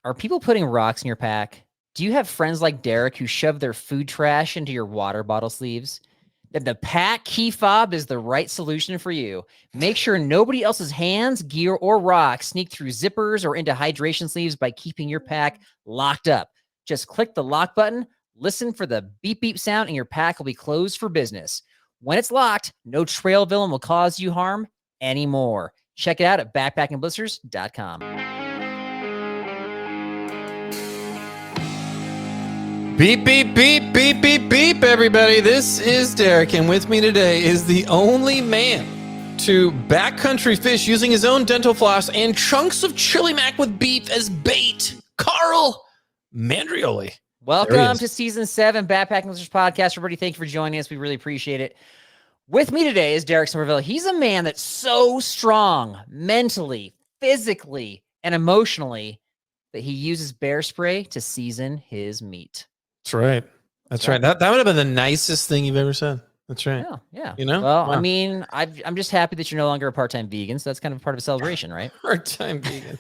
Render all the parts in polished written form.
are people putting rocks in your pack? Do you have friends like Derek who shove their food trash into your water bottle sleeves? Then the pack key fob is the right solution for you. Make sure nobody else's hands, gear, or rocks sneak through zippers or into hydration sleeves by keeping your pack locked up. Just click the lock button, listen for the beep beep sound, and your pack will be closed for business. When it's locked, no trail villain will cause you harm anymore. Check it out at backpackingblisters.com. Beep, beep, beep, beep, beep, beep, everybody. This is Derek, and with me today is the only man to backcountry fish using his own dental floss and chunks of chili mac with beef as bait, Carl Mandrioli. Welcome to Season 7, Backpacking Blisters Podcast. Everybody, thank you for joining us. We really appreciate it. With me today is Derek Somerville. He's a man that's so strong mentally, physically, and emotionally that he uses bear spray to season his meat. That's right. That's right. That would have been the nicest thing you've ever said. That's right. Yeah. You know? Well, wow. I mean, I'm just happy that you're no longer a part-time vegan, so that's kind of part of a celebration, right? Part-time vegan.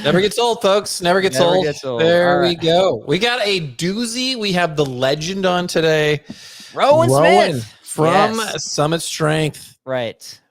Never gets old, folks. Never gets old. There we go. We got a doozy. We have the legend on today. Rowan Smith. From Summit Strength. Right.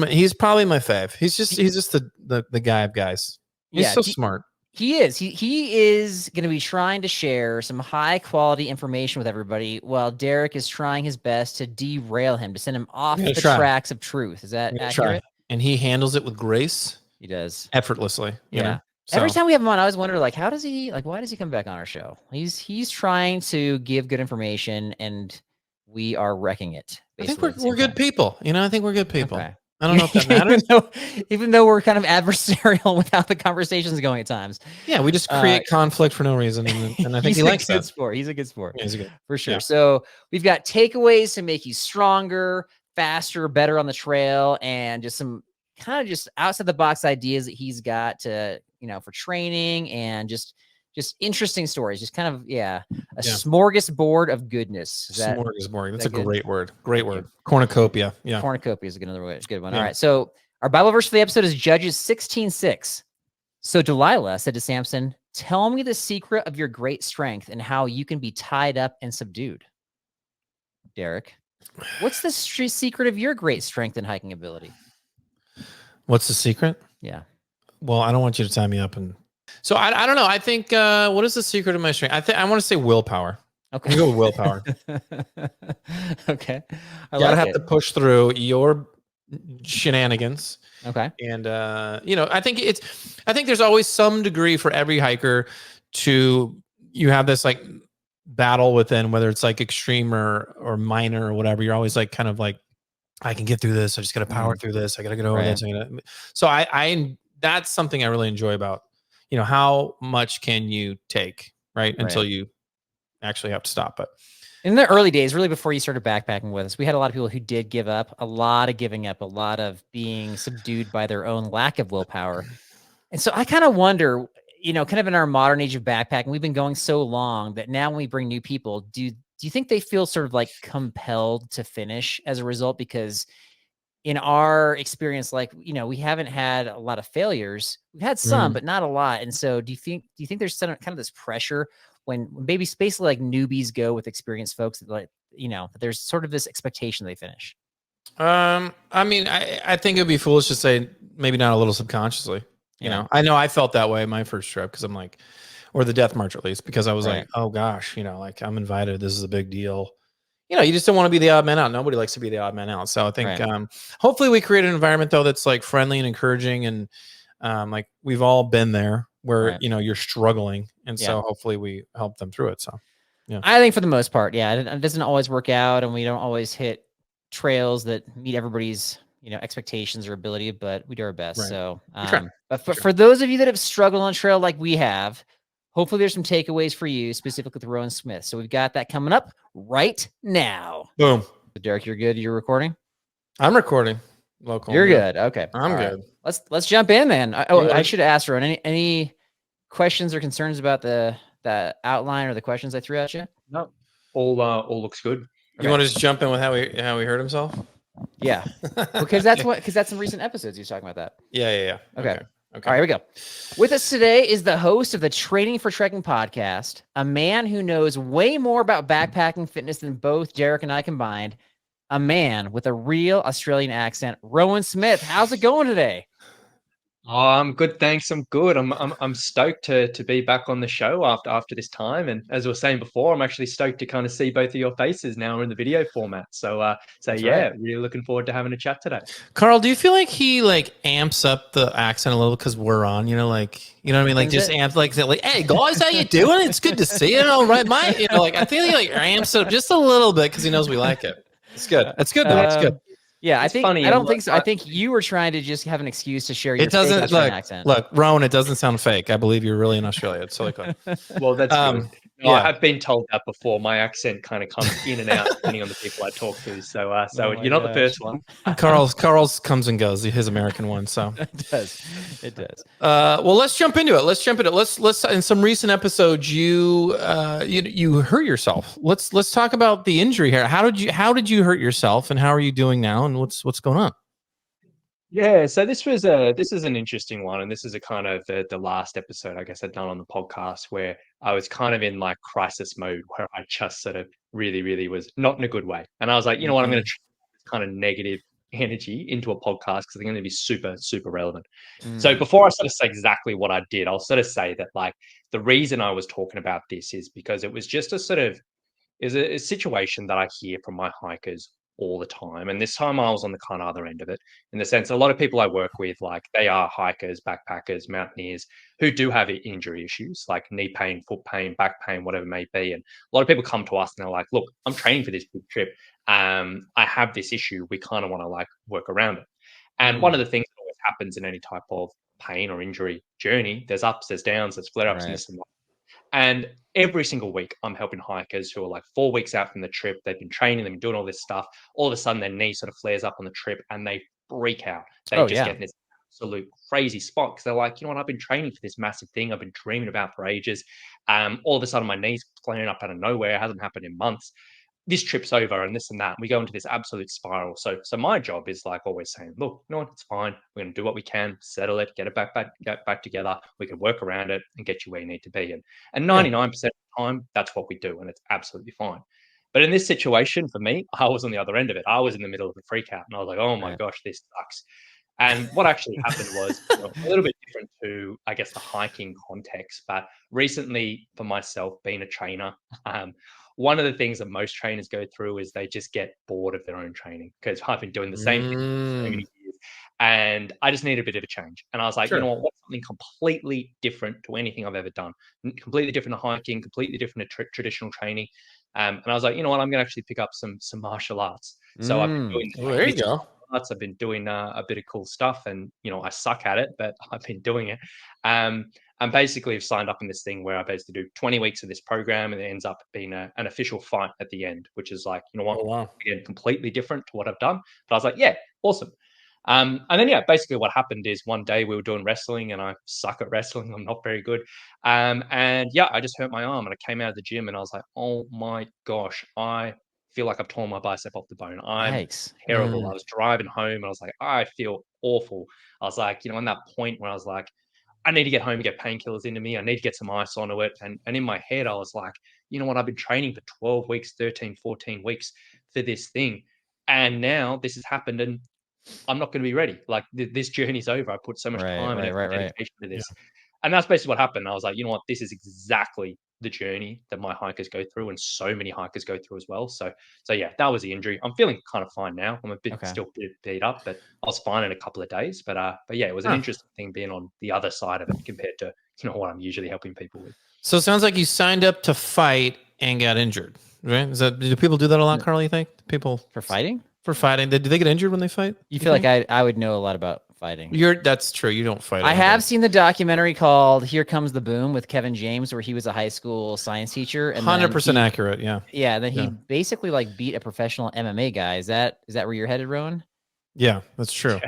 He's probably my fave. He's just the guy of guys. He's so smart. He is. He is going to be trying to share some high quality information with everybody while Derek is trying his best to derail him, to send him off the tracks of truth. Is that accurate? And he handles it with grace. He does. Effortlessly. You know? So. Every time we have him on, I always wonder, why does he come back on our show? He's trying to give good information, and we are wrecking it. I think we're good people. I think we're good people. Okay. I don't know if that matters. even though we're kind of adversarial with how the conversation's going at times. Yeah, we just create conflict for no reason. And I think he likes that. He's a good sport. Yeah, he's a good. For sure. Yeah. So we've got takeaways to make you stronger, faster, better on the trail, and just some kind of just outside the box ideas that he's got to, for training and just interesting stories. Just kind of, a smorgasbord of goodness. Smorgasbord. That's a great word. Great word. Cornucopia. Yeah. Cornucopia is another way. It's a good one. Yeah. All right. So our Bible verse for the episode is Judges 16:6. So Delilah said to Samson, "Tell me the secret of your great strength and how you can be tied up and subdued." Derek, what's the secret of your great strength and hiking ability? What's the secret? Yeah. Well, I don't want you to tie me up and. So I don't know. I think what is the secret of my strength? I want to say willpower. Okay. You go with willpower. Okay. You gotta have to push through your shenanigans. Okay. And I think there's always some degree for every hiker you have this like battle within, whether it's like extreme or minor or whatever. You're always like kind of like, I can get through this. I just gotta power through this. I gotta get over this. So I that's something I really enjoy about. How much can you take, right? Until you actually have to stop. But in the early days, really before you started backpacking with us, we had a lot of people who did give up, a lot of giving up, a lot of being subdued by their own lack of willpower. And so I kind of wonder, kind of in our modern age of backpacking, we've been going so long that now when we bring new people, do you think they feel sort of like compelled to finish as a result? Because in our experience, we haven't had a lot of failures. We've had some, but not a lot. And so do you think there's kind of this pressure when basically like newbies go with experienced folks that that there's sort of this expectation they finish? I mean, I think it'd be foolish to say maybe not a little subconsciously, I know I felt that way my first trip because I'm like, or the death march at least, because I was like, oh gosh, like I'm invited. This is a big deal. You just don't want to be the odd man out. Nobody likes to be the odd man out. So I think hopefully we create an environment though that's like friendly and encouraging, and like we've all been there where you're struggling, and so hopefully we help them through it. So I think for the most part, it doesn't always work out, and we don't always hit trails that meet everybody's expectations or ability, but we do our best. Right. So but for those of you that have struggled on trail like we have, hopefully there's some takeaways for you, specifically with Rowan Smith. So we've got that coming up right now. Boom. So Derek, you're good? You're recording? I'm recording. Local. You're good. Okay. I'm good. Right. Let's jump in then. I should ask Rowan, any questions or concerns about the outline or the questions I threw at you? No. All looks good. Okay. You want to just jump in with how he hurt himself? Yeah. because that's some recent episodes he was talking about that. Yeah. Okay. Okay. All right, here we go. With us today is the host of the Training for Trekking podcast, a man who knows way more about backpacking fitness than both Derek and I combined, a man with a real Australian accent, Rowan Smith. How's it going today? Oh, I'm good, thanks. I'm good. I'm stoked to be back on the show after this time. And as we were saying before, I'm actually stoked to kind of see both of your faces now in the video format. So That's yeah, right. really looking forward to having a chat today. Carl, do you feel like he like amps up the accent a little because we're on? You know, like you know what I mean? Like just amps like hey guys, how you doing? It's good to see you. All right, mate. You know, like I feel like he like amps up just a little bit because he knows we like it. It's good. It's good though. It's good. Yeah, It's funny. I don't think so. I think you were trying to just have an excuse to share your It doesn't fake Australian accent. look, Rowan. It doesn't sound fake. I believe you're really in Australia. It's totally cool. Well, that's good. No, yeah. I have been told that before. My accent kind of comes in and out depending on the people I talk to. So you're not the first one. Carl's comes and goes. His American one. So It does. It does. Well, let's jump into it. Let's in some recent episodes you hurt yourself. Let's talk about the injury here. How did you hurt yourself, and how are you doing now, and what's going on? Yeah, so this is an interesting one, and this is a kind of the last episode I guess I'd done on the podcast where I was kind of in like crisis mode where I just sort of really was not in a good way, and I was like, you know what, I'm going to try this kind of negative energy into a podcast because they're going to be super relevant. So before I sort of say exactly what I did, I'll sort of say that like the reason I was talking about this is because it was just a situation that I hear from my hikers all the time. And this time I was on the kind of other end of it, in the sense a lot of people I work with, like they are hikers, backpackers, mountaineers who do have injury issues like knee pain, foot pain, back pain, whatever it may be. And a lot of people come to us and they're like, look, I'm training for this big trip. I have this issue. We kind of want to like work around it. And one of the things that always happens in any type of pain or injury journey, there's ups, there's downs, there's flare ups, and this and that. And every single week, I'm helping hikers who are like 4 weeks out from the trip. They've been training, they've been doing all this stuff. All of a sudden, their knee sort of flares up on the trip and they freak out. They get in this absolute crazy spot because they're like, you know what, I've been training for this massive thing I've been dreaming about for ages. All of a sudden, my knee's flaring up out of nowhere. It hasn't happened in months. This trip's over and this and that. We go into this absolute spiral. So my job is like always saying, look, you know what, it's fine. We're going to do what we can, settle it, get back together. We can work around it and get you where you need to be. And 99% of the time, that's what we do. And it's absolutely fine. But in this situation, for me, I was on the other end of it. I was in the middle of the freak out and I was like, oh my gosh, this sucks. And what actually happened was a little bit different to, I guess, the hiking context. But recently, for myself, being a trainer, one of the things that most trainers go through is they just get bored of their own training because I've been doing the same thing for so many years. And I just need a bit of a change. And I was like, you know what, what's something completely different to anything I've ever done? Completely different to hiking, completely different to traditional training. And I was like, you know what, I'm going to actually pick up some martial arts. So I've been doing there you go. I've been doing a bit of cool stuff, and I suck at it, but I've been doing it. And basically, I've signed up in this thing where I basically do 20 weeks of this program, and it ends up being an official fight at the end, which is like, you know what, again, completely different to what I've done. But I was like, yeah, awesome. And then, basically what happened is one day we were doing wrestling and I suck at wrestling. I'm not very good. And I just hurt my arm and I came out of the gym and I was like, oh my gosh, I feel like I've torn my bicep off the bone. I'm terrible. I was driving home and I was like, I feel awful. I was like, in that point where I was like, I need to get home and get painkillers into me. I need to get some ice onto it. And in my head, I was like, you know what? I've been training for 12 weeks, 13, 14 weeks for this thing. And now this has happened and I'm not going to be ready. Like this journey's over. I put so much time and dedication to this. And that's basically what happened. I was like, you know what? This is exactly the journey that my hikers go through and so many hikers go through as well. So yeah, that was the injury. I'm feeling kind of fine now. I'm a bit still beat up, but I was fine in a couple of days. But yeah, it was an interesting thing being on the other side of it compared to, what I'm usually helping people with. So it sounds like you signed up to fight and got injured, right? Do people do that a lot, Carl, you think? People for fighting? For fighting. Do they get injured when they fight? You feel like I would know a lot about fighting. That's true. You don't fight. I have seen the documentary called Here Comes the Boom with Kevin James, where he was a high school science teacher. And 100% accurate. Yeah. Yeah. Then he basically like beat a professional MMA guy. Is that where you're headed, Rowan? Yeah, that's true.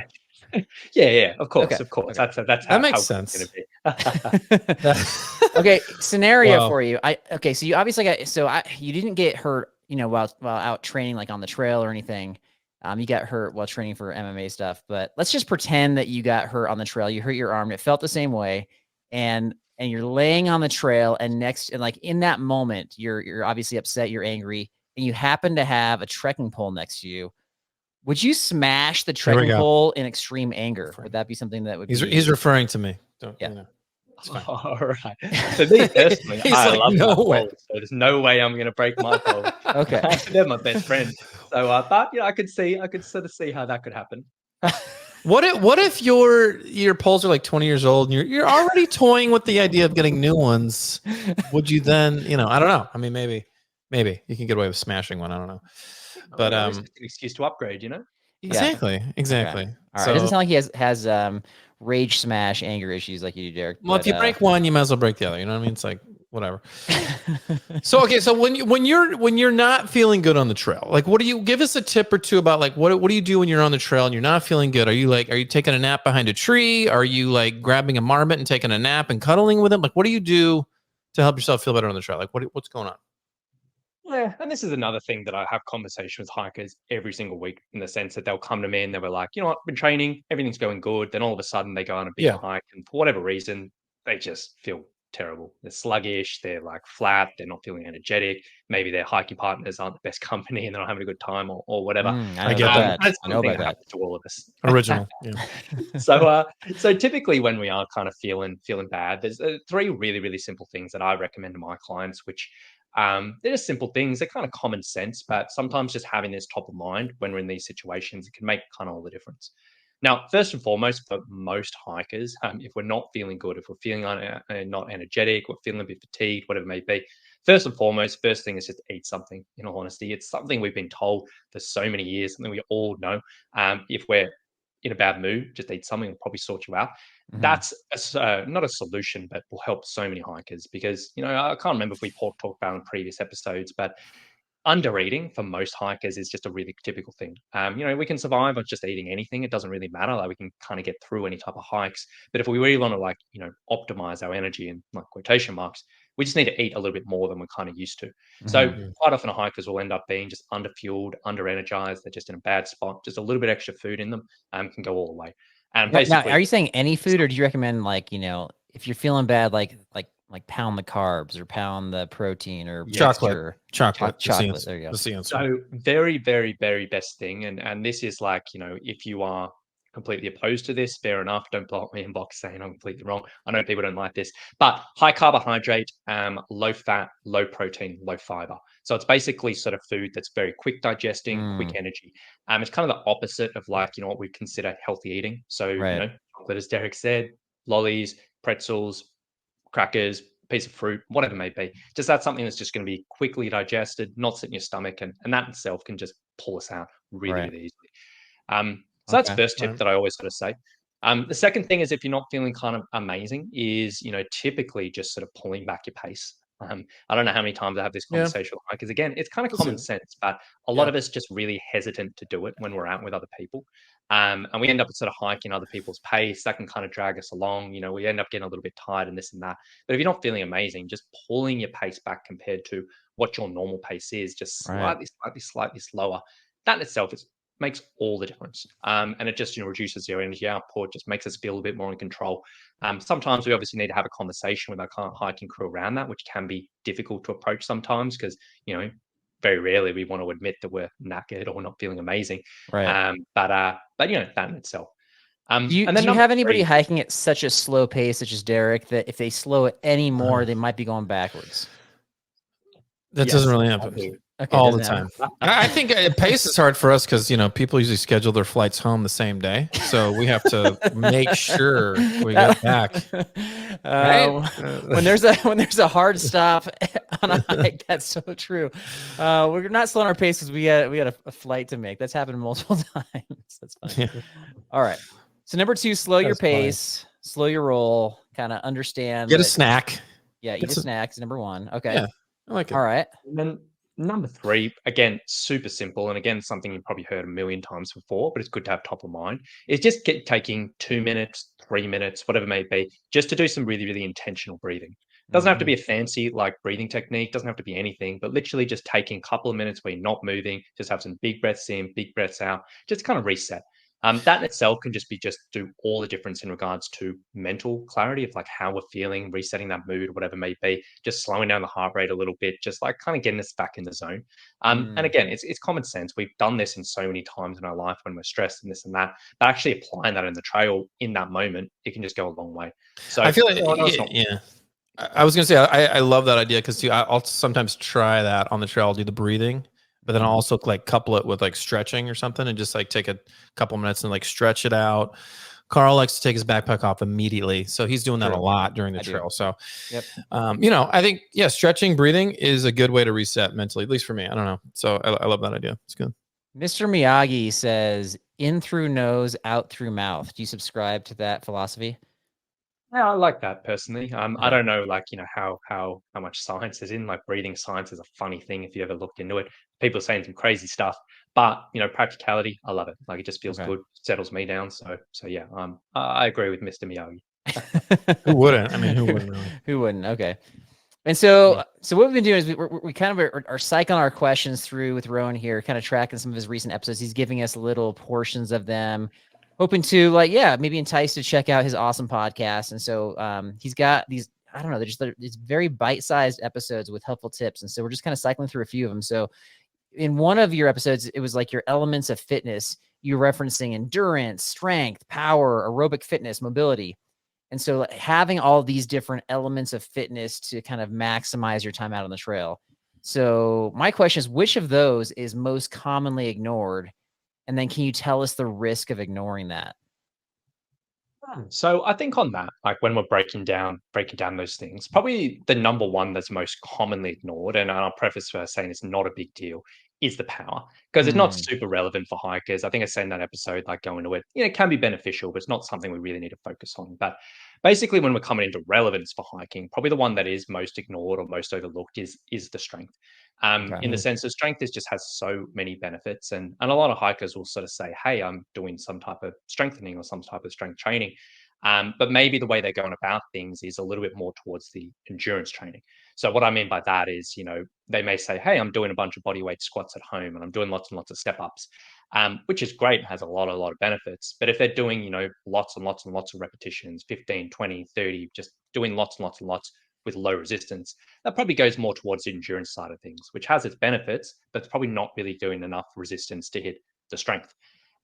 Yeah. Of course. Of course. That's that makes sense. Okay. Scenario for you. So you obviously you didn't get hurt, while out training like on the trail or anything. You got hurt while training for MMA stuff, but let's just pretend that you got hurt on the trail. You hurt your arm. It felt the same way, and you're laying on the trail, and like in that moment, you're obviously upset, you're angry, and you happen to have a trekking pole next to you. Would you smash the trekking pole in extreme anger? Would that be something that would be? He's referring to me. Yeah. All right. For me personally, I love my poles, so there's no way I'm going to break my poles. Okay. They're my best friend. So, but I could sort of see how that could happen. What if your poles are like 20 years old and you're already toying with the idea of getting new ones? Would you then, I don't know. I mean, maybe you can get away with smashing one. I don't know. But it's just an excuse to upgrade, Exactly. Okay. All right. So, it doesn't sound like he has rage smash anger issues like you do, Derek. Well, if you break one, you might as well break the other. You know what I mean? It's like whatever. So when you're not feeling good on the trail, like what do you give us a tip or two about like what do you do when you're on the trail and you're not feeling good? Are you taking a nap behind a tree? Are you like grabbing a marmot and taking a nap and cuddling with him? Like what do you do to help yourself feel better on the trail? Like what's going on? Yeah, and this is another thing that I have conversations with hikers every single week in the sense that they'll come to me and they were like, I've been training, everything's going good. Then all of a sudden they go on a big hike and for whatever reason, they just feel terrible. They're sluggish, they're like flat, they're not feeling energetic. Maybe their hiking partners aren't the best company and they're not having a good time or whatever. I get that. That's I know about that. to all of us. Original. Yeah. So typically when we are kind of feeling bad, there's three really, really simple things that I recommend to my clients, which they're just simple things. They're kind of common sense, but sometimes just having this top of mind when we're in these situations, it can make kind of all the difference. Now, first and foremost, for most hikers, if we're not feeling good, if we're feeling not energetic, we're feeling a bit fatigued, whatever it may be, first and foremost, first thing is just eat something. In all honesty, it's something we've been told for so many years, something we all know. If we're in a bad mood, just eat something, will probably sort you out. Mm-hmm. That's not a solution, but will help so many hikers because, I can't remember if we talked about in previous episodes, but under eating for most hikers is just a really typical thing. We can survive on just eating anything. It doesn't really matter. Like we can kind of get through any type of hikes. But if we really want to optimize our energy in like quotation marks, we just need to eat a little bit more than we're kind of used to. Mm-hmm. So quite often hikers will end up being just under fueled, under energized. They're just in a bad spot. Just a little bit extra food in them can go all the way. And basically, now, are you saying any food, or do you recommend if you're feeling bad, like pound the carbs or pound the protein or chocolate? Chocolate. There you go. So very, very, very best thing, and this is like if you are completely opposed to this, fair enough. Don't block me in box saying I'm completely wrong. I know people don't like this, but high carbohydrate, low fat, low protein, low fiber. So it's basically sort of food that's very quick digesting, quick energy. It's kind of the opposite of what we consider healthy eating. So chocolate, as Derek said, lollies, pretzels, crackers, piece of fruit, whatever it may be. Just that's something that's just going to be quickly digested, not sit in your stomach, and that itself can just pull us out really, really easily. So that's first tip that I always sort of say. The second thing is if you're not feeling kind of amazing is, typically just sort of pulling back your pace. I don't know how many times I have this conversation with hikers. Again, it's kind of common sense, but a lot of us just really hesitant to do it when we're out with other people. And we end up sort of hiking other people's pace. That can kind of drag us along. We end up getting a little bit tired and this and that. But if you're not feeling amazing, just pulling your pace back compared to what your normal pace is, just slightly slower. That in itself makes all the difference. And it just reduces your energy output, just makes us feel a bit more in control. Sometimes we obviously need to have a conversation with our hiking crew around that, which can be difficult to approach sometimes because, very rarely we want to admit that we're knackered or not feeling amazing. Right. But that in itself. Do you have anybody hiking at such a slow pace, such as Derek, that if they slow it any more, they might be going backwards? That doesn't really happen. Okay, all the time. I think pace is hard for us because people usually schedule their flights home the same day, so we have to make sure we get back. When there's a hard stop on a hike, that's so true. We're not slowing our pace because we had a flight to make. That's happened multiple times. That's fine. Yeah. All right. So number 2, slow your pace, slow your roll, kind of understand. Get a snack. Yeah, eat a snack is number 1. Okay. Yeah, I like it. All right. And then number 3, again, super simple. And again, something you've probably heard a million times before, but it's good to have top of mind, is just taking 2 minutes, 3 minutes, whatever it may be, just to do some really, really intentional breathing. Doesn't have to be a fancy like breathing technique, doesn't have to be anything, but literally just taking a couple of minutes where you're not moving, just have some big breaths in, big breaths out, just kind of reset. That in itself can just do all the difference in regards to mental clarity of like how we're feeling, resetting that mood, whatever it may be, just slowing down the heart rate a little bit, just like kind of getting us back in the zone. And again, it's common sense. We've done this in so many times in our life when we're stressed and this and that. But actually applying that in the trail in that moment, it can just go a long way. So I feel like, yeah. I was gonna say I love that idea because I'll sometimes try that on the trail. I'll do the breathing, but then I'll also like couple it with like stretching or something, and just like take a couple minutes and like stretch it out. Carl likes to take his backpack off immediately, so he's doing that a lot during the trail. So, I think stretching, breathing is a good way to reset mentally, at least for me. I don't know, so I love that idea. It's good. Mr. Miyagi says, "In through nose, out through mouth." Do you subscribe to that philosophy? Yeah, I like that personally. I don't know, like, how much science is in, like, breathing science is a funny thing if you ever looked into it. People saying some crazy stuff, but practicality, I love it. Like, it just feels good, settles me down. So yeah, I agree with Mr. Miyagi. Who wouldn't? I mean, who wouldn't really? Who wouldn't? Okay. And so what we've been doing is we kind of are cycling our questions through with Rowan here, kind of tracking some of his recent episodes. He's giving us little portions of them, hoping to maybe entice to check out his awesome podcast. And so he's got these, I don't know, these very bite-sized episodes with helpful tips. And so we're just kind of cycling through a few of them. So in one of your episodes, it was like your elements of fitness. You're referencing endurance, strength, power, aerobic fitness, mobility. And so having all these different elements of fitness to kind of maximize your time out on the trail. So my question is, which of those is most commonly ignored? And then can you tell us the risk of ignoring that? So I think on that, like when we're breaking down those things, probably the number one that's most commonly ignored, and I'll preface by saying it's not a big deal, is the power, because it's not super relevant for hikers. I think I said in that episode, like going to it, it can be beneficial, but it's not something we really need to focus on. But basically, when we're coming into relevance for hiking, probably the one that is most ignored or most overlooked is the strength. In the sense that strength just has so many benefits, and a lot of hikers will sort of say, "Hey, I'm doing some type of strengthening or some type of strength training," but maybe the way they're going about things is a little bit more towards the endurance training. So what I mean by that is, they may say, "Hey, I'm doing a bunch of body weight squats at home, and I'm doing lots and lots of step ups," which is great, has a lot of benefits. But if they're doing, lots and lots and lots of repetitions, 15, 20, 30, just doing lots and lots and lots with low resistance, that probably goes more towards the endurance side of things, which has its benefits, but it's probably not really doing enough resistance to hit the strength.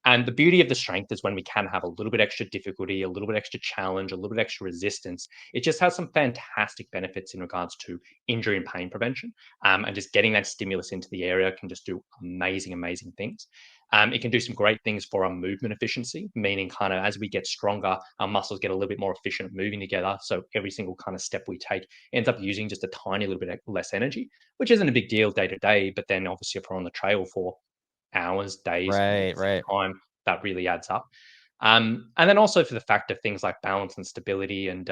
And the beauty of the strength is when we can have a little bit extra difficulty, a little bit extra challenge, a little bit extra resistance. It just has some fantastic benefits in regards to injury and pain prevention. And just getting that stimulus into the area can just do amazing, amazing things. It can do some great things for our movement efficiency, meaning kind of as we get stronger, our muscles get a little bit more efficient at moving together. So every single kind of step we take ends up using just a tiny little bit less energy, which isn't a big deal day to day. But then obviously if we're on the trail for hours, days, right. time, that really adds up. And then also for the fact of things like balance and stability and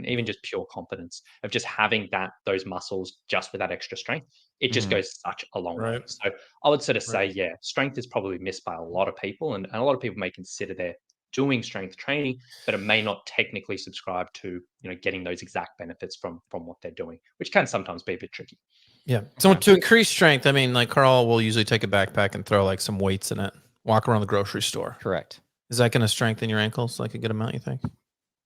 even just pure confidence of just having those muscles just with that extra strength, it just goes such a long way. So I would sort of say, strength is probably missed by a lot of people, and a lot of people may consider they're doing strength training, but it may not technically subscribe to getting those exact benefits from what they're doing, which can sometimes be a bit tricky. Yeah. So to increase strength, I mean, like Carl will usually take a backpack and throw like some weights in it, walk around the grocery store. Correct. Is that going to strengthen your ankles like a good amount, you think?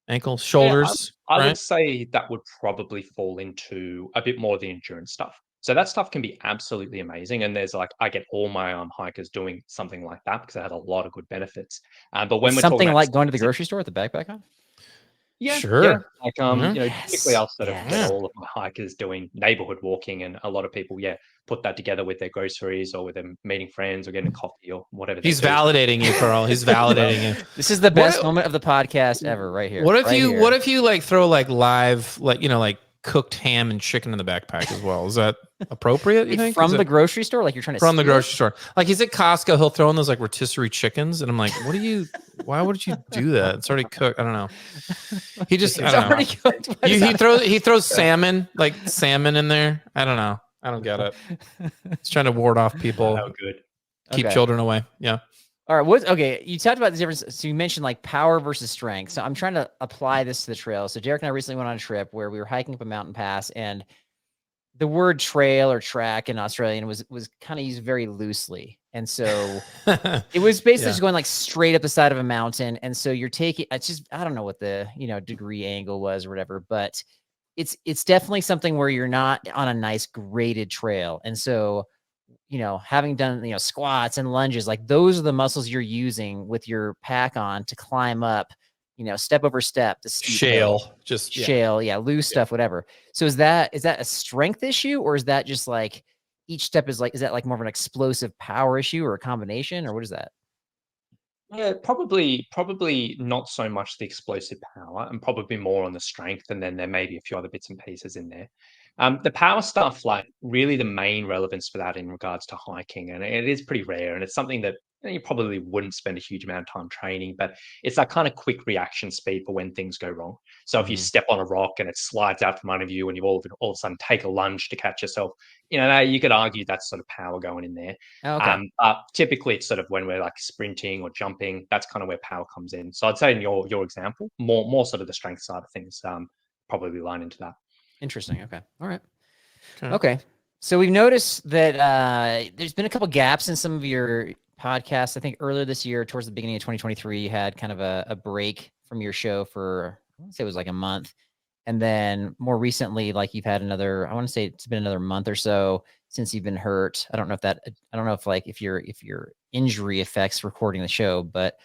Ankles, shoulders? I would say that would probably fall into a bit more of the endurance stuff. So that stuff can be absolutely amazing. And there's I get all my hikers doing something like that because it has a lot of good benefits. But when we're something talking about like going to the grocery store with the backpack on? Yeah, sure. Yeah. Like, typically I'll sort of get Yeah. all of my hikers doing neighborhood walking, and a lot of people, put that together with their groceries or with them meeting friends or getting a coffee or whatever. He's validating you, Carl. He's validating you. This is the best moment of the podcast ever, right here. What if right you here. what if you like throw like live, like like cooked ham and chicken in the backpack as well? Is that appropriate, you think? From the grocery store? Like you're trying to from the steal grocery store. Like he's at Costco, he'll throw in those like rotisserie chickens, and I'm like, why would you do that? It's already cooked. I don't know. He just It's already cooked. he throws salmon in there. I don't know. I don't get it. He's trying to ward off people. Oh, good. Keep children away. Yeah. All right. Okay. You talked about the difference. So you mentioned like power versus strength. So I'm trying to apply this to the trail. So Derek and I recently went on a trip where we were hiking up a mountain pass, and the word trail or track in Australian was kind of used very loosely. And so it was basically just going like straight up the side of a mountain. And so you're taking, it's just, I don't know what the, degree angle was or whatever, but it's definitely something where you're not on a nice graded trail. And so, having done, squats and lunges, like those are the muscles you're using with your pack on to climb up, step over step, the steep hill. Shale, loose stuff, whatever. So is that a strength issue, or is that just like each step is that like more of an explosive power issue or a combination, or what is that? Yeah, probably not so much the explosive power, and probably more on the strength, and then there may be a few other bits and pieces in there. The power stuff, like really the main relevance for that in regards to hiking, and it is pretty rare, and it's something that you probably wouldn't spend a huge amount of time training, but it's that kind of quick reaction speed for when things go wrong. So if you step on a rock and it slides out from under you, and you all of a sudden take a lunge to catch yourself, you could argue that's sort of power going in there. Oh, okay. Typically, it's sort of when we're like sprinting or jumping, that's kind of where power comes in. So I'd say in your example, more sort of the strength side of things, probably line into that. Interesting. Okay. All right. Okay. So we've noticed that there's been a couple gaps in some of your podcasts. I think earlier this year, towards the beginning of 2023, you had kind of a break from your show for, I want to say it was like a month. And then more recently, like you've had another, I want to say it's been another month or so since you've been hurt. I don't know if your injury affects recording the show, but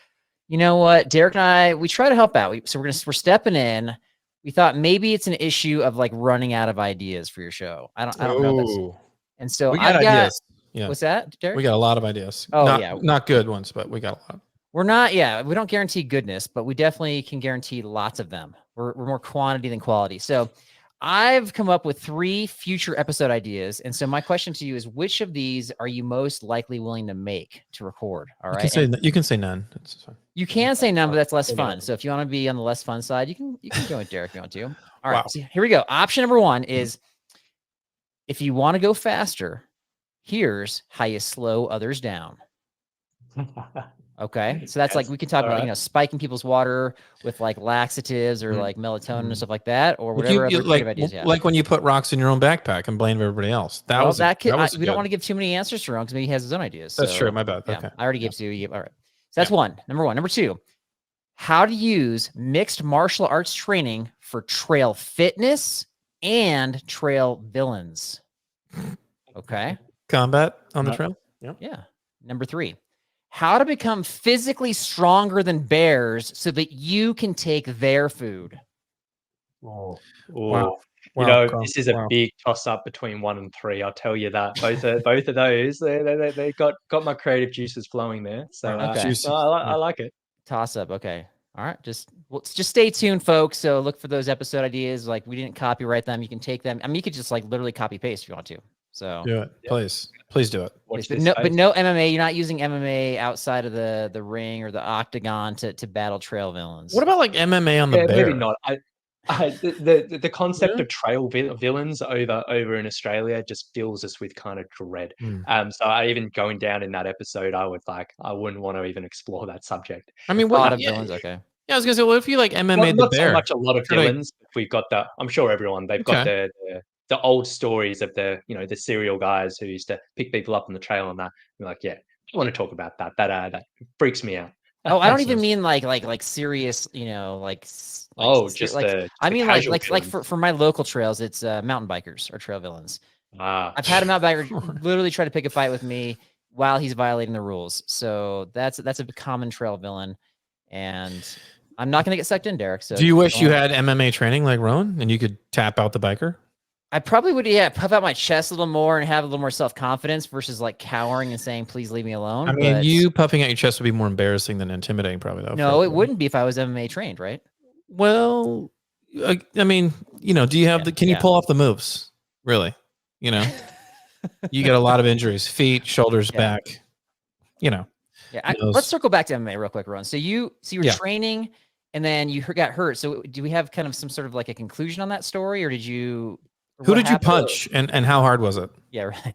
you know what? Derek and I, we try to help out. We're stepping in. We thought maybe it's an issue of like running out of ideas for your show. I don't know. And so we got ideas. Yeah. What's that, Derek? We got a lot of ideas. Not good ones, but we got a lot. We don't guarantee goodness, but we definitely can guarantee lots of them. We're more quantity than quality. So I've come up with 3 future episode ideas. And so my question to you is, which of these are you most likely willing to record? All right. You can say none. That's fine. You can say none, but that's less fun. So if you want to be on the less fun side, you can join with Derek if you want to. All right. So here we go. Option number 1 is, if you want to go faster, here's how you slow others down. Okay. So that's like, we can talk about, spiking people's water with like laxatives or like melatonin and stuff like that, or whatever other creative ideas you have. Like when you put rocks in your own backpack and blame everybody else. We don't want to give too many answers to Ron because maybe he has his own ideas. That's true. My bad. Yeah, okay. I already gave 2. All right. So that's number 1. Number 2, how to use mixed martial arts training for trail fitness and trail villains. Okay. Combat on the trail. Yeah. Number 3, how to become physically stronger than bears so that you can take their food. Wow. This is a big toss up between 1 and 3. I'll tell you that. Both of those, they got my creative juices flowing there. So I like it. Toss up. Okay. All right. Just stay tuned, folks. So look for those episode ideas. Like, we didn't copyright them. You can take them. I mean, you could just like literally copy paste if you want to. So do it, please do it. But no MMA. You're not using MMA outside of the ring or the octagon to battle trail villains. What about like MMA on the bear? Maybe not. The concept of trail villains over in Australia just fills us with kind of dread. So I even going down in that episode, I wouldn't want to even explore that subject. I mean, what of villains? Okay. Yeah, I was gonna say, what if you like MMA not the bear? So much a lot of villains. We've got I'm sure everyone they've got the old stories of the serial guys who used to pick people up on the trail and that. I'm like, I want to talk about that. That freaks me out. Oh, I don't even mean like serious, I mean like for my local trails, it's mountain bikers or trail villains. I've had a mountain biker literally try to pick a fight with me while he's violating the rules. So that's a common trail villain, and I'm not going to get sucked in, Derek. So do you wish you had MMA training like Rowan and you could tap out the biker? I probably would, puff out my chest a little more and have a little more self-confidence versus like cowering and saying, please leave me alone. I mean, you puffing out your chest would be more embarrassing than intimidating probably, though. No, it wouldn't be if I was MMA trained, right? Well, I mean, do you have can you pull off the moves? Really? You get a lot of injuries, feet, shoulders, back, Yeah. Let's circle back to MMA real quick, Ron. So you were training and then you got hurt. So do we have kind of some sort of like a conclusion on that story, or did you Who did you punch, and how hard was it? Yeah, right.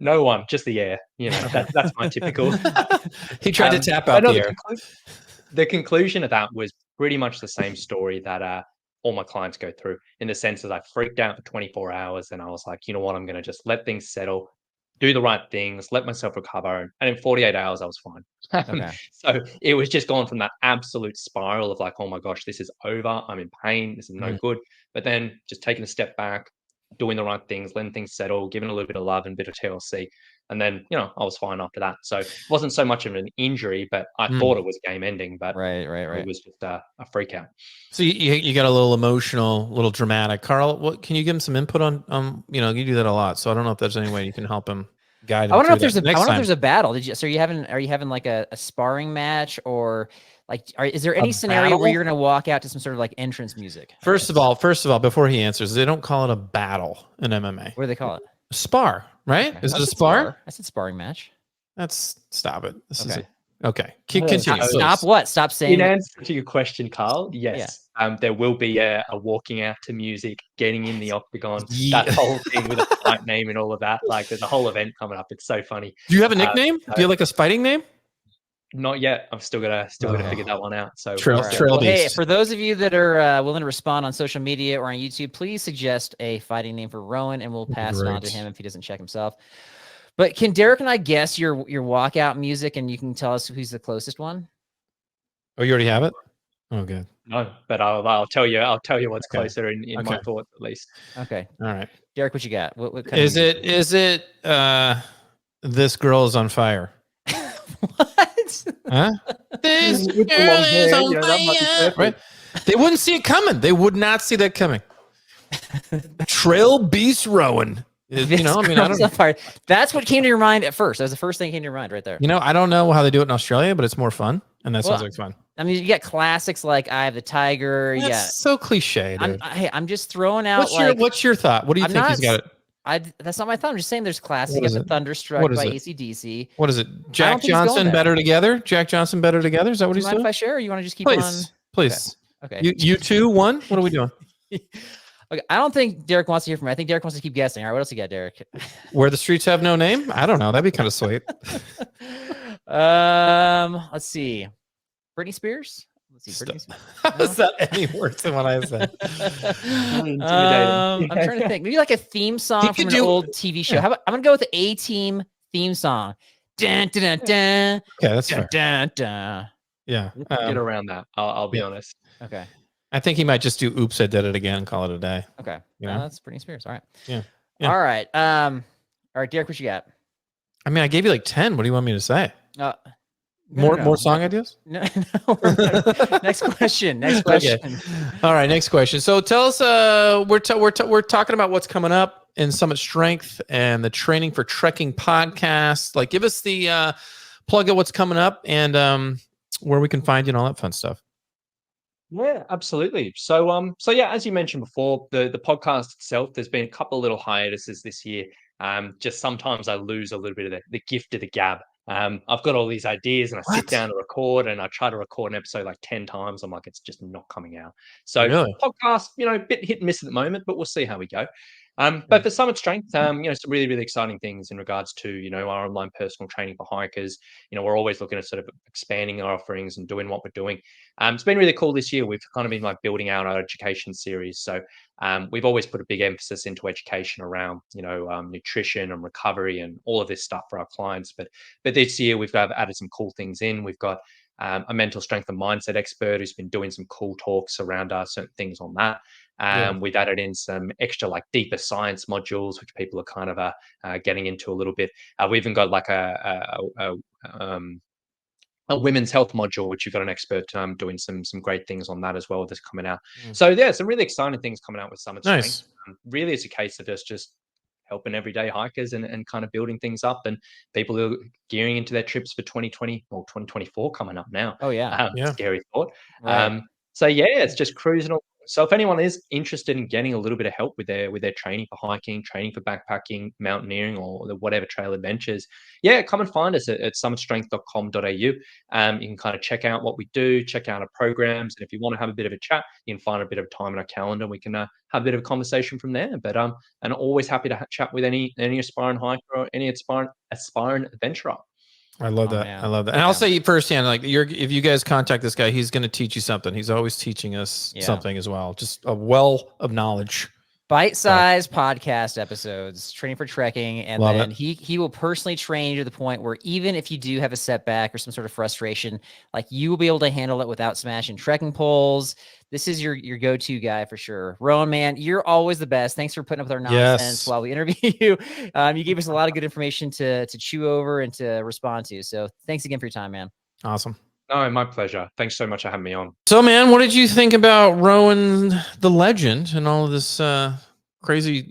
No one, just the air. That's my typical. He tried to tap out the air. The conclusion of that was pretty much the same story that all my clients go through, in the sense that I freaked out for 24 hours and I was like, you know what, I'm going to just let things settle, do the right things, let myself recover. And in 48 hours, I was fine. Okay. So it was just gone from that absolute spiral of like, oh my gosh, this is over. I'm in pain. This is no good. But then just taking a step back, doing the right things, letting things settle, giving a little bit of love and a bit of TLC. And then, I was fine after that. So it wasn't so much of an injury, but I thought it was game ending, but Right. it was just a freak out. So you got a little emotional, a little dramatic. Carl, what can you give him some input on? You do that a lot, so I don't know if there's any way you can help him guide him. I wonder if there's a battle. Are you having like a sparring match, or like is there any scenario where you're gonna walk out to some sort of like entrance music? First of all, before he answers, they don't call it a battle in MMA. What do they call it? Spar, right? Okay. Is it a spar? I said sparring match. Stop it. This Okay. is okay. Continue. Stop what? Stop saying. In answer to your question, Carl, yes. Yeah. There will be a walking out to music, getting in the octagon, that whole thing with a fight name and all of that. Like, there's a whole event coming up. It's so funny. Do you have a nickname? Do you have like a fighting name? Not yet. I'm still gonna figure that one out. So Trail Beast. Hey, for those of you that are willing to respond on social media or on YouTube, please suggest a fighting name for Rowan, and we'll pass it on to him if he doesn't check himself. But can Derek and I guess your walkout music, and you can tell us who's the closest one? Oh, you already have it? Oh, good. No, but I'll tell you what's closer in my thoughts, at least. Okay. All right. Derek, what you got? What kind is it? This girl is on fire? What? Huh? This girl is on fire. Right? They wouldn't see it coming. They would not see that coming. Trail Beast Rowan. I don't know. That's what came to your mind at first. That was the first thing that came to your mind right there. I don't know how they do it in Australia, but it's more fun, and that sounds like fun. I mean, you got classics like "Eye of the Tiger." That's so cliche, dude. I'm just throwing out. What's your thought? What do you think he's got it? That's not my thought. I'm just saying there's classics. You got the Thunderstruck by AC/DC. What is it? Jack Johnson Better Together? Jack Johnson Better Together? Is that what he's doing? Mind if I share, or you want to just keep on? Please. Okay. You two, one? What are we doing? Okay, I don't think Derek wants to hear from me. I think Derek wants to keep guessing. All right, what else you got, Derek? Where the Streets Have No Name? I don't know. That'd be kind of sweet. Let's see. Britney Spears? Let's see. Britney Spears. How is that any worse than what I said? I'm trying to think. Maybe like a theme song from an old TV show. How about, I'm going to go with the A-Team theme song. Dun, dun, dun, dun. Okay, that's fair. Dun, dun. Yeah. Get around that. I'll be honest. Okay. I think he might just do "Oops, I Did It Again" and call it a day. Okay. That's Britney Spears. All right. Yeah. All right. All right, Derek, what you got? I mean, I gave you like 10. What do you want me to say? More song ideas? No. Next question. Okay. All right, next question. So tell us, we're talking about what's coming up in Summit Strength and the Training for Trekking podcast. Like, give us the plug of what's coming up and where we can find you and all that fun stuff. Yeah, absolutely. So yeah, as you mentioned before, the podcast itself, there's been a couple of little hiatuses this year. Just sometimes I lose a little bit of the gift of the gab. I've got all these ideas and I sit down to record and I try to record an episode like 10 times. I'm like, it's just not coming out. So podcast, bit hit and miss at the moment, but we'll see how we go. But for Summit Strength, some really, really exciting things in regards to, our online personal training for hikers. We're always looking at sort of expanding our offerings and doing what we're doing. It's been really cool this year. We've kind of been like building out our education series. So we've always put a big emphasis into education around, nutrition and recovery and all of this stuff for our clients. But this year we've added some cool things in. We've got a mental strength and mindset expert who's been doing some cool talks around certain things on that. We've added in some extra like deeper science modules, which people are kind of getting into a little bit. We've even got like a women's health module, which you've got an expert doing some great things on that as well that's coming out. So yeah, some really exciting things coming out with Summit Strength. Really, it's a case of just helping everyday hikers and kind of building things up, and people who are gearing into their trips for 2020 or 2024 coming up now. Oh yeah. Scary thought. Right. So yeah, it's just cruising So if anyone is interested in getting a little bit of help with their training for hiking, training for backpacking, mountaineering, or whatever trail adventures, yeah, come and find us at summitstrength.com.au. You can kind of check out what we do, check out our programs, and if you want to have a bit of a chat, you can find a bit of time in our calendar. And we can have a bit of a conversation from there. But and always happy to chat with any aspiring hiker or any aspiring adventurer. I love that. Man. I love that. And I'll say firsthand, like if you guys contact this guy, he's going to teach you something. He's always teaching us something as well. Just a well of knowledge. Bite-sized podcast episodes, training for trekking, and then he will personally train you to the point where even if you do have a setback or some sort of frustration, like you will be able to handle it without smashing trekking poles. This is your go-to guy for sure. Rowan, man, you're always the best. Thanks for putting up with our nonsense while we interview you. You gave us a lot of good information to chew over and to respond to. So thanks again for your time, man. Awesome. No, my pleasure. Thanks so much for having me on. So, man, what did you think about Rowan the legend and all of this crazy,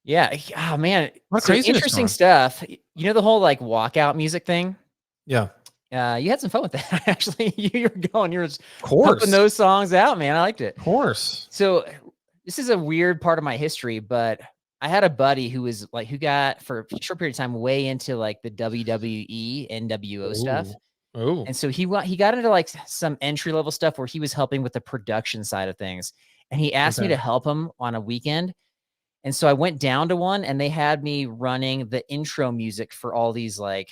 Yeah. Oh, man. So interesting stuff. You know, the whole like walkout music thing? Yeah. You had some fun with that. Actually, you were pumping those songs out, man. I liked it. Of course. So this is a weird part of my history, but I had a buddy who got for a short period of time way into like the WWE NWO stuff. Oh. And so he got into like some entry level stuff where he was helping with the production side of things. And he asked me to help him on a weekend. And so I went down to one and they had me running the intro music for all these like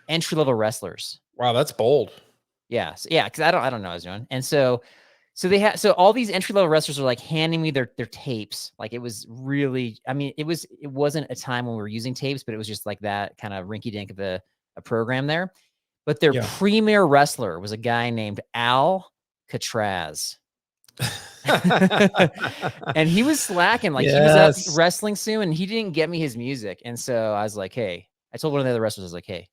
entry level wrestlers. Wow, that's bold. Yeah. So, yeah. Cause I don't know what I was doing. And so all these entry level wrestlers are like handing me their tapes. Like it was really, I mean, it wasn't a time when we were using tapes, but it was just like that kind of rinky dink of a program there. But their premier wrestler was a guy named Alcatraz. And he was slacking. Like he was up wrestling soon and he didn't get me his music. And so I was like, hey, I told one of the other wrestlers, I was like, hey,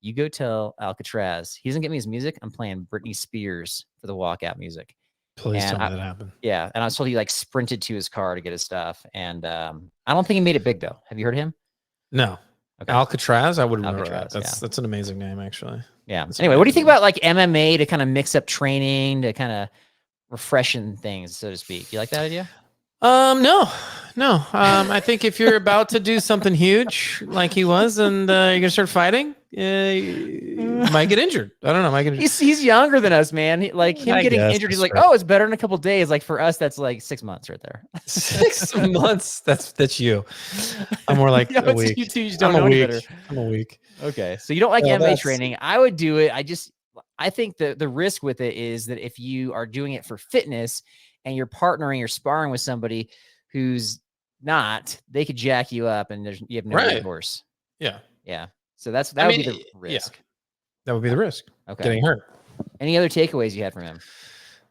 you go tell Alcatraz he doesn't get me his music. I'm playing Britney Spears for the walkout music. Please tell me that happened. Yeah. And I was told he like sprinted to his car to get his stuff. And I don't think he made it big though. Have you heard of him? No. Okay. Alcatraz, I would remember that. That's an amazing name, actually. Yeah. Anyway, what do you think about like MMA to kind of mix up training to kind of refreshen things, so to speak? You like that idea? No. I think if you're about to do something huge like he was, and you're gonna start fighting, you might get injured. I don't know. He's younger than us, man. Getting injured, he's like, oh, it's better in a couple of days. Like for us, that's like 6 months right there. 6 months. That's you. I'm more like a week. You two, you just don't know any better. I'm a week. Okay, so you don't like MMA training. I would do it. I think the risk with it is that if you are doing it for fitness and you're partnering or sparring with somebody who's not, they could jack you up and you have no recourse. Yeah. Yeah. So that would be the risk. Yeah. That would be the risk. Okay. Getting hurt. Any other takeaways you had from him?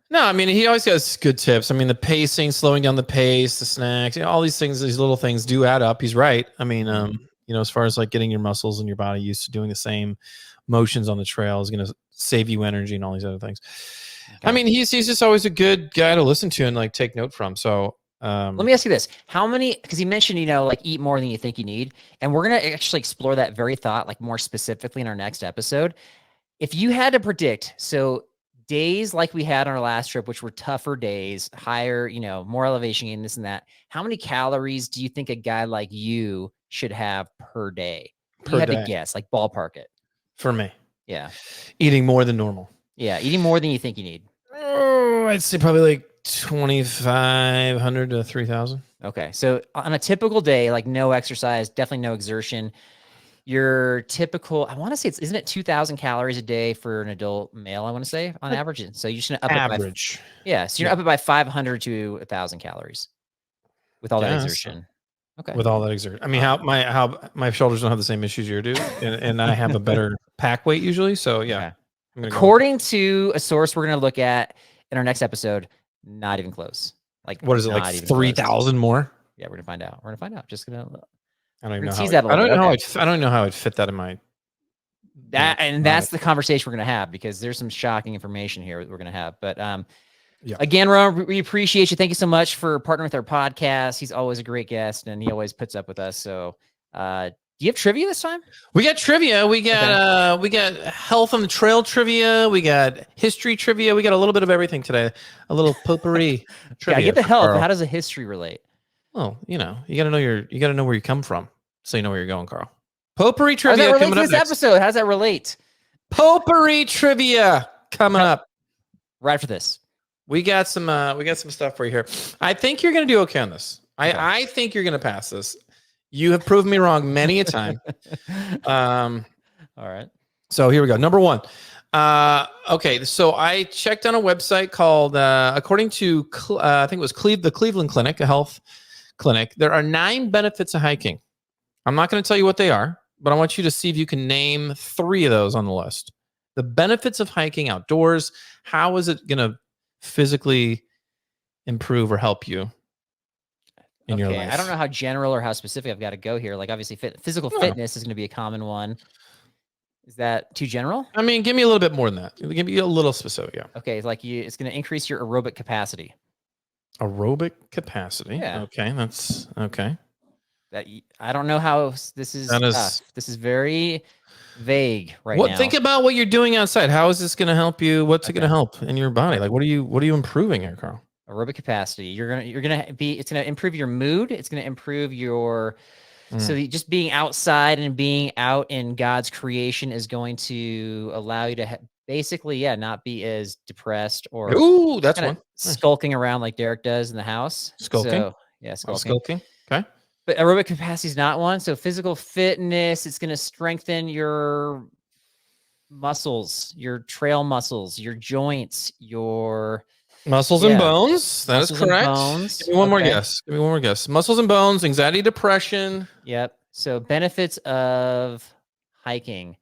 No, I mean, he always has good tips. I mean, the pacing, slowing down the pace, the snacks, all these things, these little things do add up. He's right. I mean, as far as like getting your muscles and your body used to doing the same motions on the trail is going to save you energy and all these other things. Okay. I mean, he's just always a good guy to listen to and like take note from. So let me ask you this. Because he mentioned, like eat more than you think you need. And we're going to actually explore that very thought, like more specifically in our next episode. If you had to predict, so days like we had on our last trip, which were tougher days, higher, more elevation gain, this and that, how many calories do you think a guy like you should have per day? You had to guess, like ballpark it. For me. Yeah. Eating more than normal. Yeah. Eating more than you think you need. Oh, I'd say probably like 2,500 to 3,000. Okay. So on a typical day, like no exercise, definitely no exertion, your typical, I want to say isn't it 2,000 calories a day for an adult male, I want to say on average. So you should up average. So you're up it by 500 to 1,000 calories with all that exertion. Okay. With all that exertion. I mean, how my shoulders don't have the same issues you do, and I have a better pack weight usually. So yeah. Okay. According to a source we're going to look at in our next episode, not even close. Like what is it, like 3,000 more? Yeah, we're gonna find out. Just gonna. I don't even know. I don't know how I'd fit that in my. That's the conversation we're gonna have because there's some shocking information here that we're gonna have. But again, Ron, we appreciate you. Thank you so much for partnering with our podcast. He's always a great guest and he always puts up with us. So Do you have trivia this time? We got trivia. We got health on the trail trivia. We got history trivia. We got a little bit of everything today. A little potpourri trivia. Yeah, get the for health. Carl. How does the history relate? Well, you gotta know where you come from, so you know where you're going, Carl. Potpourri trivia. How does that relate coming to up this next. episode? How does that relate? Potpourri trivia coming up. Right for this. We got some stuff for you here. I think you're gonna do okay on this. Okay. I think you're gonna pass this. You have proven me wrong many a time. All right. So here we go. Number one. Okay, so I checked on a website called, according to, I think it was the Cleveland Clinic, a health clinic. There are 9 benefits of hiking. I'm not going to tell you what they are, but I want you to see if you can name 3 of those on the list. The benefits of hiking outdoors. How is it going to physically improve or help you in your life? I don't know how general or how specific I've got to go here. Like obviously physical fitness is going to be a common one. Is that too general? I mean, give me a little bit more than that. Give me a little specific, yeah. Okay, it's going to increase your aerobic capacity. Aerobic capacity. Yeah. Okay, that's okay. I don't know how this is. This is very vague right now. Think about what you're doing outside. How is this going to help you? What's it going to help in your body? Like, what are you improving here, Carl? Aerobic capacity. It's gonna improve your mood. It's gonna improve your. So just being outside and being out in God's creation is going to allow you to basically, not be as depressed or that's one skulking around like Derek does in the house. Skulking. So, skulking. Skulking. Okay. But aerobic capacity is not one. So physical fitness, it's going to strengthen your muscles, your trail muscles, your joints, your muscles and bones. That is correct. Give me one more guess. Muscles and bones, anxiety, depression. Yep. So benefits of hiking.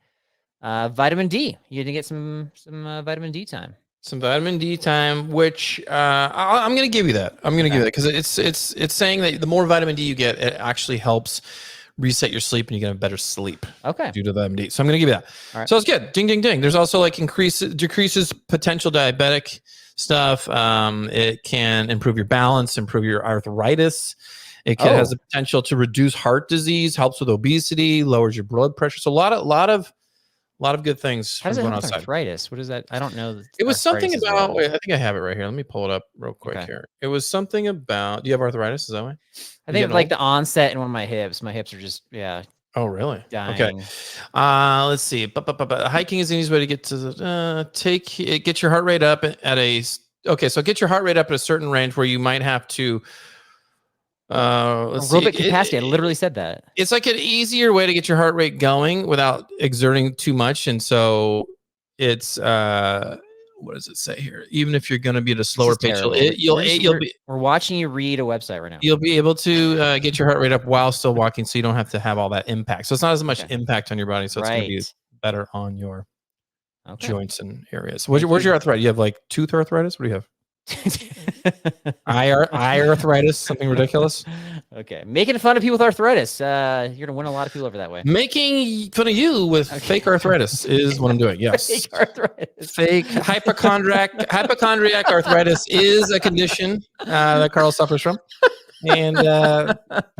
Vitamin D. You didn't get some vitamin D time. Some vitamin D time, which I'm going to give you that. I'm going to give you that because it's saying that the more vitamin D you get, it actually helps reset your sleep and you get a better sleep. Okay. Due to vitamin D. So I'm going to give you that. All right. So it's good. Ding, ding, ding. There's also like decreases potential diabetic stuff. It can improve your balance, improve your arthritis. It has the potential to reduce heart disease, helps with obesity, lowers your blood pressure. So a lot of good things. How does it help with arthritis? What is that? I don't know. It was something about. Wait, I think I have it right here. Let me pull it up real quick here. It was something about. Do you have arthritis? Is that way? I think like the onset in one of my hips. My hips are just Oh, really? Dying. Okay. Let's see. Hiking is the easiest way to get to get your heart rate up at a. Okay, so get your heart rate up at a certain range where you might have to. Aerobic capacity. I literally said that. It's like an easier way to get your heart rate going without exerting too much, and so it's what does it say here? Even if you're going to be at a slower pace, we're watching you read a website right now. You'll be able to get your heart rate up while still walking, so you don't have to have all that impact. So it's not as much impact on your body, so it's going to be better on your joints and areas. Where's your arthritis? You have like tooth arthritis? What do you have? eye arthritis, something ridiculous. Okay, making fun of people with arthritis. You're gonna win a lot of people over that way. Making fun of you with fake arthritis is what I'm doing. Yes, fake arthritis. Fake hypochondriac arthritis is a condition that Carl suffers from, and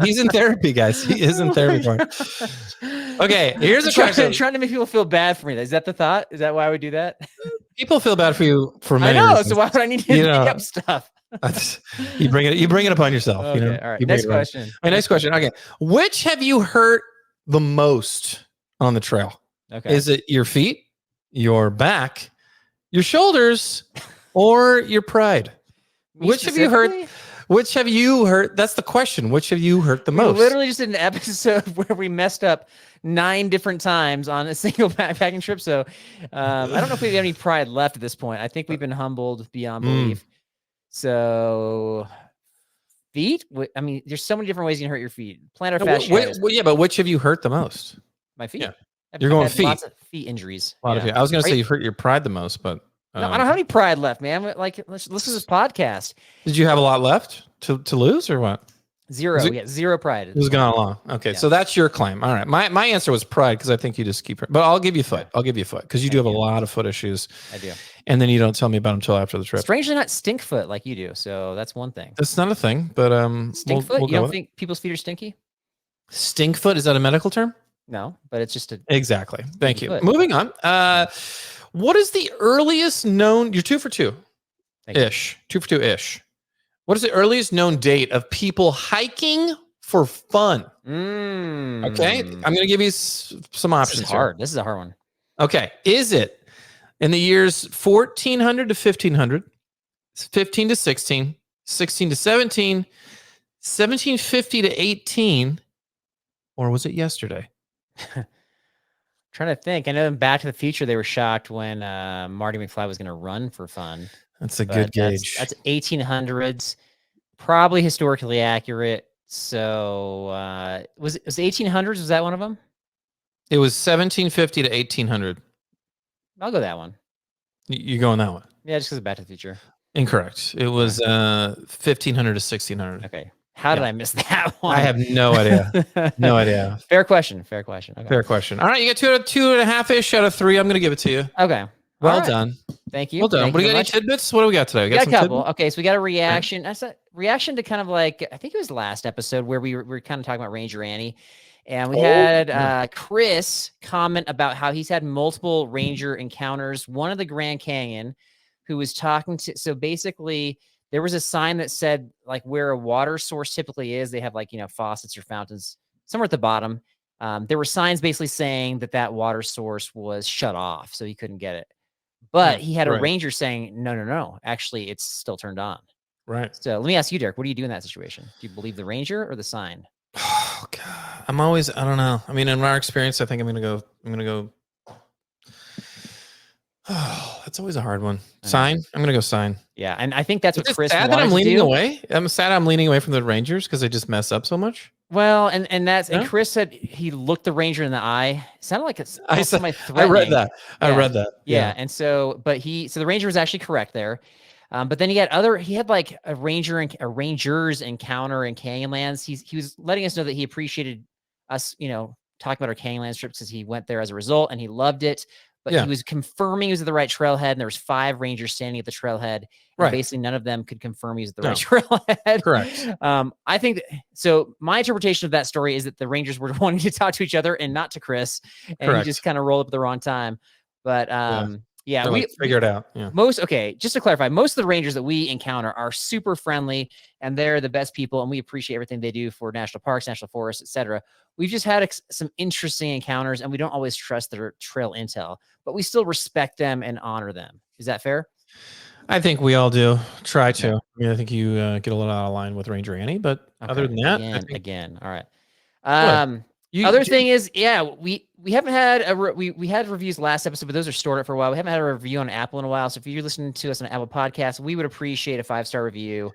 he's in therapy, guys. He is in therapy for it. Okay, here's a question. Trying to make people feel bad for me. Is that the thought? Is that why I would do that? People feel bad for you for many reasons. So why would I need to make up stuff? You bring it upon yourself. Okay, all right. Next question. Next question. Okay, which have you hurt the most on the trail? Okay, is it your feet, your back, your shoulders, or your pride? Which have you hurt? Which have you hurt? That's the question. Which have you hurt the most? We literally just did an episode where we messed up 9 different times on a single backpacking trip. So I don't know if we have any pride left at this point. I think we've been humbled beyond belief. So feet? I mean, there's so many different ways you can hurt your feet. Plantar fasciitis. But which have you hurt the most? My feet. Yeah. You're going feet. Lots of feet injuries. A lot of feet. I was going to say you've hurt your pride the most, but no, I don't have any pride left, man. Like, let's listen to this podcast. Did you have a lot left to lose or what? Zero. We got zero pride. It was gone along. Okay, so that's your claim. All right. My answer was pride because I think you just keep it. But I'll give you foot. I'll give you foot because you do have a lot of foot issues. I do. And then you don't tell me about them until after the trip. Strangely, not stink foot like you do. So that's one thing. That's not a thing. But stink foot. You don't think people's feet are stinky? Stink foot, is that a medical term? No, but it's just a Exactly. Thank you. foot. Moving on. What is the earliest known? You're 2 for 2 Thank you. ish. 2 for 2 ish. What is the earliest known date of people hiking for fun? Okay, I'm going to give you some options. This is hard. This is a hard one. Okay, is it in the years 1400 to 1500, 15 to 16, 16 to 17, 1750 to 18, or was it yesterday? Trying to think. I know in Back to the Future they were shocked when Marty McFly was going to run for fun. That's a good gauge. That's 1800s, probably historically accurate. So was it 1800s? Was that one of them? It was 1750 to 1800. I'll go that one. You go on that one? Yeah, just because of Back to the Future. Incorrect. It was 1500 to 1600. Okay. How did I miss that one? I have no idea. No idea. Fair question. Fair question. Okay. Fair question. All right, you got 2.5-ish out of 3. I'm going to give it to you. Okay. Well done. Thank you. Well done. Thank What do you you got? Any tidbits? What do we got today? We got a couple. Tidbits? Okay, so we got a reaction. That's a reaction to kind of like, I think it was the last episode where we were kind of talking about Ranger Annie. And we had Chris comment about how he's had multiple Ranger encounters. One of the Grand Canyon, who was talking to, so basically there was a sign that said like where a water source typically is, they have like, faucets or fountains somewhere at the bottom. There were signs basically saying that water source was shut off, so he couldn't get it. But he had a ranger saying, no, actually it's still turned on. Right. So let me ask you, Derek, what do you do in that situation? Do you believe the ranger or the sign? Oh God. I don't know. I mean, in our experience, I think I'm going to go. Oh, that's always a hard one. Sign. I'm going to go sign. Yeah. And I think that's what Chris sad wanted that I'm to leaning do. away. I'm sad I'm leaning away from the Rangers because they just mess up so much. Well, and that's, and Chris said he looked the ranger in the eye. It sounded like it's I read that. I read that. Yeah. And so, so the ranger was actually correct there. But then he had like a ranger's encounter in Canyonlands. He was letting us know that he appreciated us, talking about our Canyonlands trips because he went there as a result and he loved it. But he was confirming he was at the right trailhead, and there was 5 rangers standing at the trailhead. And basically, none of them could confirm he was at the right trailhead. Correct. I think so. My interpretation of that story is that the rangers were wanting to talk to each other and not to Chris, and he just kind of rolled up at the wrong time. But we figure it out. Yeah. Just to clarify, most of the rangers that we encounter are super friendly, and they're the best people, and we appreciate everything they do for national parks, national forests, etc. We've just had some interesting encounters, and we don't always trust their trail intel, but we still respect them and honor them. Is that fair? I think we all do. Try to. Yeah. I mean, I think you get a little out of line with Ranger Annie, but other than that, again. All right. Other thing is, we haven't had we had reviews last episode, but those are stored up for a while. We haven't had a review on Apple in a while. So if you're listening to us on Apple Podcasts, we would appreciate a 5-star review.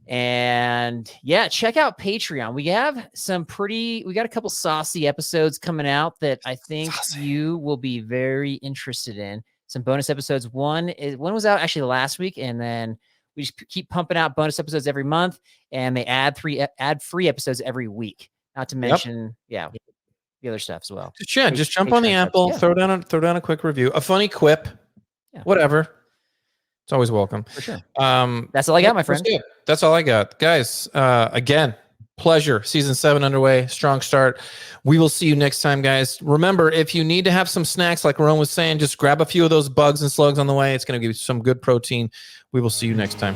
And check out Patreon. We got a couple saucy episodes coming out that I think you will be very interested in. Some bonus episodes. One was out actually last week, and then we just keep pumping out bonus episodes every month, and they add free episodes every week. Not to mention, the other stuff as well. Just jump on the Apple, throw down a quick review, a funny quip, whatever. It's always welcome. For sure. That's all I got, my friend. That's all I got. Guys, again, pleasure. Season 7 underway. Strong start. We will see you next time, guys. Remember, if you need to have some snacks, like Rowan was saying, just grab a few of those bugs and slugs on the way. It's going to give you some good protein. We will see you next time.